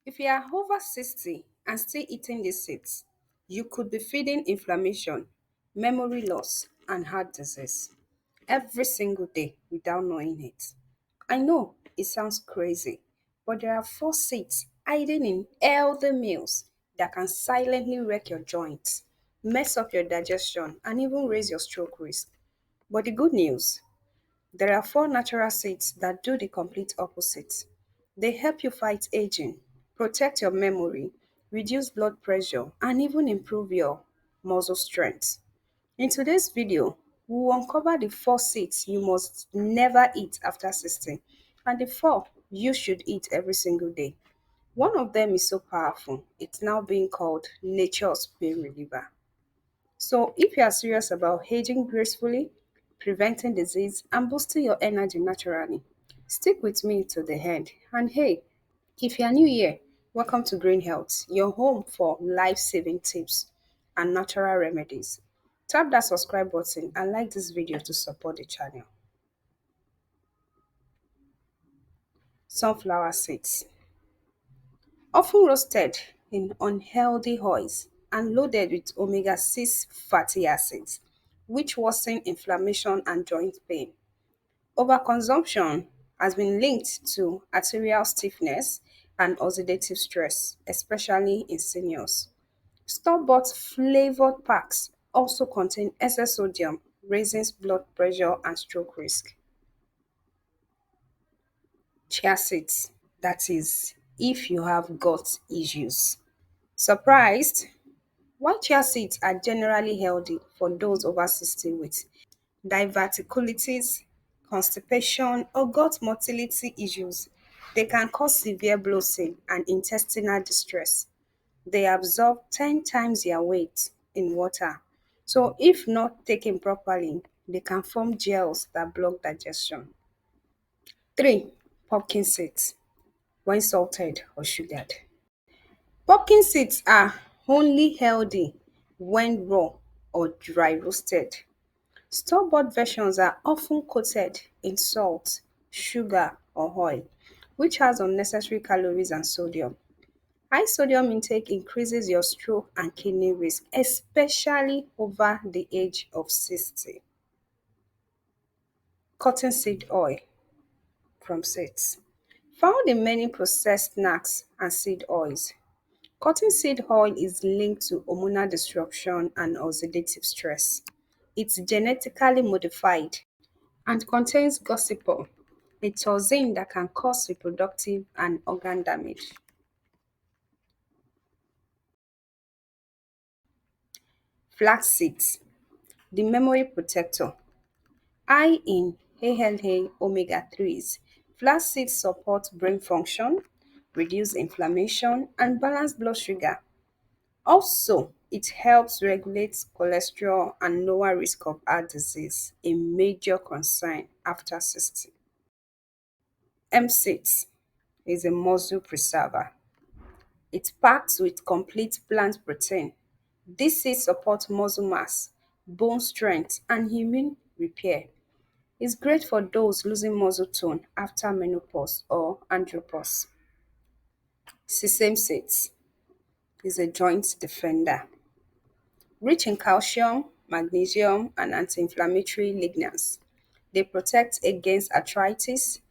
If you are over 60 and still eating these seeds, you could be feeding inflammation, memory loss, and heart disease every single day without knowing it. I know it sounds crazy, but there are four seeds hiding in healthy meals that can silently wreck your joints, mess up your digestion, and even raise your stroke risk. But the good news, there are four natural seeds that do the complete opposite. They help you fight aging, protect your memory, reduce blood pressure, and even improve your muscle strength. In today's video, we will uncover the four seeds you must never eat after 16 and the four you should eat every single day. One of them is so powerful, it's now being called nature's pain reliever. So, if you are serious about aging gracefully, preventing disease, and boosting your energy naturally, stick with me to the end. And hey, if you are new here, welcome to Green Health, your home for life saving tips and natural remedies. Tap that subscribe button and like this video to support the channel. Sunflower seeds, often roasted in unhealthy oils and loaded with omega 6 fatty acids, which worsen inflammation and joint pain. Overconsumption has been linked to arterial stiffness and oxidative stress, especially in seniors. Store-bought flavored packs also contain excess sodium, raising blood pressure and stroke risk. Chia seeds, that is, if you have gut issues. Surprised? While chia seeds are generally healthy for those over 60 with diverticulitis, constipation, or gut motility issues, they can cause severe bloating and intestinal distress. They absorb 10 times their weight in water. So, if not taken properly, they can form gels that block digestion. 3. Pumpkin seeds, when salted or sugared. Pumpkin seeds are only healthy when raw or dry roasted. Store-bought versions are often coated in salt, sugar, or oil, which has unnecessary calories and sodium. High sodium intake increases your stroke and kidney risk, especially over the age of 60. Cottonseed oil from seeds. Found in many processed snacks and seed oils, cottonseed oil is linked to hormonal disruption and oxidative stress. It's genetically modified and contains gossypol, a toxin that can cause reproductive and organ damage. Flax seeds, the memory protector. High in ALA omega 3s, flax seeds support brain function, reduce inflammation, and balance blood sugar. Also, it helps regulate cholesterol and lower risk of heart disease, a major concern after 60. M seeds is a muscle preserver. It's packed with complete plant protein. This seed supports muscle mass, bone strength, and immune repair. It's great for those losing muscle tone after menopause or andropause. Sesame seeds is a joint defender. Rich in calcium, magnesium, and anti-inflammatory lignans, they protect against arthritis,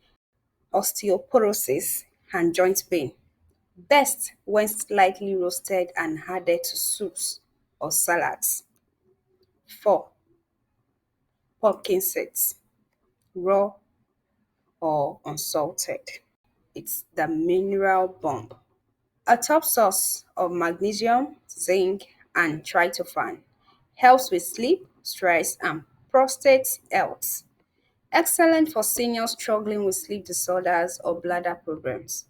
osteoporosis, and joint pain. Best when slightly roasted and added to soups or salads. 4. Pumpkin seeds, raw or unsalted. It's the mineral bomb. A top source of magnesium, zinc, and tryptophan. Helps with sleep, stress, and prostate health. Excellent for seniors struggling with sleep disorders or bladder problems.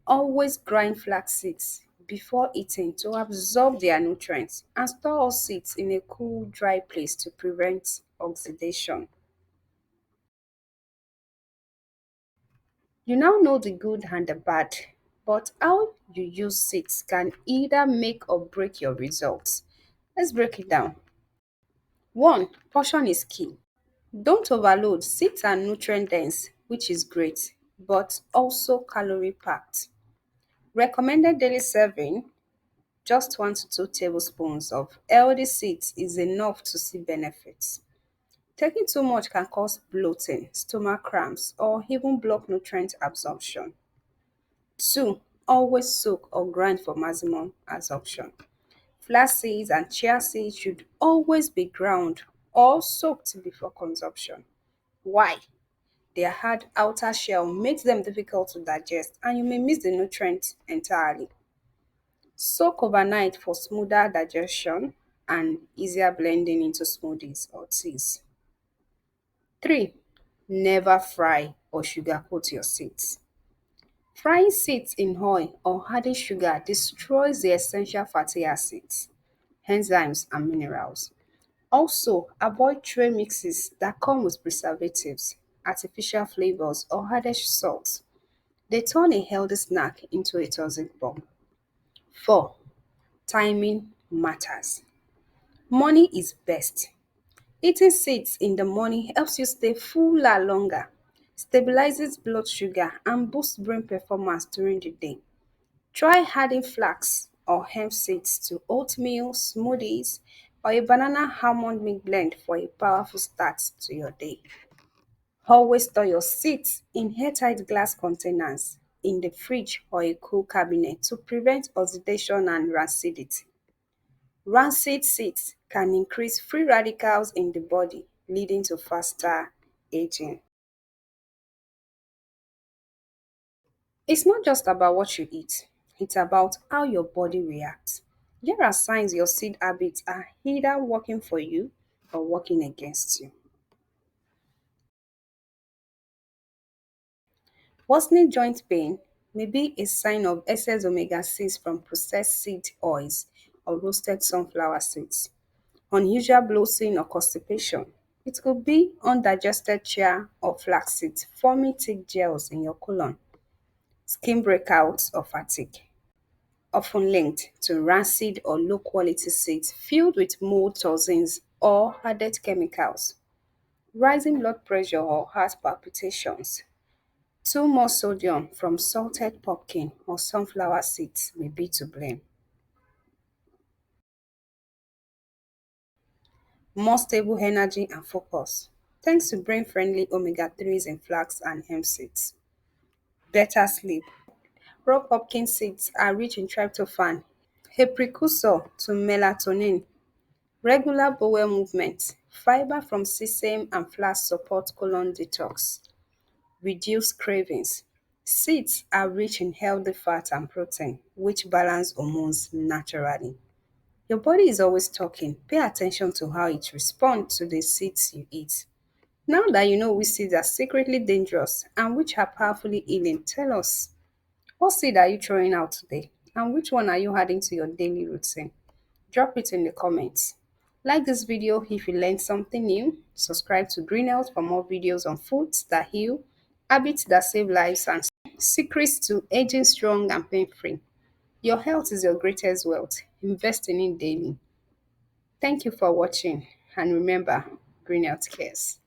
Always grind flax seeds before eating to absorb their nutrients and store all seeds in a cool, dry place to prevent oxidation. You now know the good and the bad, but how you use seeds can either make or break your results. Let's break it down. 1. Portion is key. Don't overload. Seeds are nutrient dense, which is great, but also calorie packed. Recommended daily serving, just 1 to 2 tablespoons of healthy seeds is enough to see benefits. Taking too much can cause bloating, stomach cramps, or even block nutrient absorption. 2. Always soak or grind for maximum absorption. Flax seeds and chia seeds should always be ground or soaked before consumption. Why? Their hard outer shell makes them difficult to digest and you may miss the nutrients entirely. Soak overnight for smoother digestion and easier blending into smoothies or teas. 3. Never fry or sugarcoat your seeds. Frying seeds in oil or adding sugar destroys the essential fatty acids, enzymes, and minerals. Also, avoid tray mixes that come with preservatives, artificial flavors, or added salt. They turn a healthy snack into a toxic bomb. 4. Timing matters. Morning is best. Eating seeds in the morning helps you stay fuller longer, stabilizes blood sugar, and boosts brain performance during the day. Try adding flax or hemp seeds to oatmeal, smoothies, or a banana almond milk blend for a powerful start to your day. Always store your seeds in airtight glass containers in the fridge or a cool cabinet to prevent oxidation and rancidity. Rancid seeds can increase free radicals in the body, leading to faster aging. It's not just about what you eat, it's about how your body reacts. Here are signs your seed habits are either working for you or working against you. Worsening joint pain may be a sign of excess omega 6 from processed seed oils or roasted sunflower seeds. Unusual bloating or constipation. It could be undigested chia or flax seeds forming thick gels in your colon. Skin breakouts or fatigue, often linked to rancid or low quality seeds filled with mold toxins or added chemicals. Rising blood pressure or heart palpitations. Too much sodium from salted pumpkin or sunflower seeds may be to blame. More stable energy and focus thanks to brain friendly omega 3s in flax and hemp seeds. Better sleep. Raw pumpkin seeds are rich in tryptophan, a precursor to melatonin. Regular bowel movement. Fiber from sesame and flax support colon detox. Reduce cravings. Seeds are rich in healthy fat and protein, which balance hormones naturally. Your body is always talking. Pay attention to how it responds to the seeds you eat. Now that you know which seeds are secretly dangerous and which are powerfully healing, tell us, what seed are you throwing out today? And which one are you adding to your daily routine? Drop it in the comments. Like this video if you learned something new. Subscribe to Green Health for more videos on foods that heal, habits that save lives, and secrets to aging strong and pain-free. Your health is your greatest wealth. Invest in it daily. Thank you for watching, and remember, Green Health cares.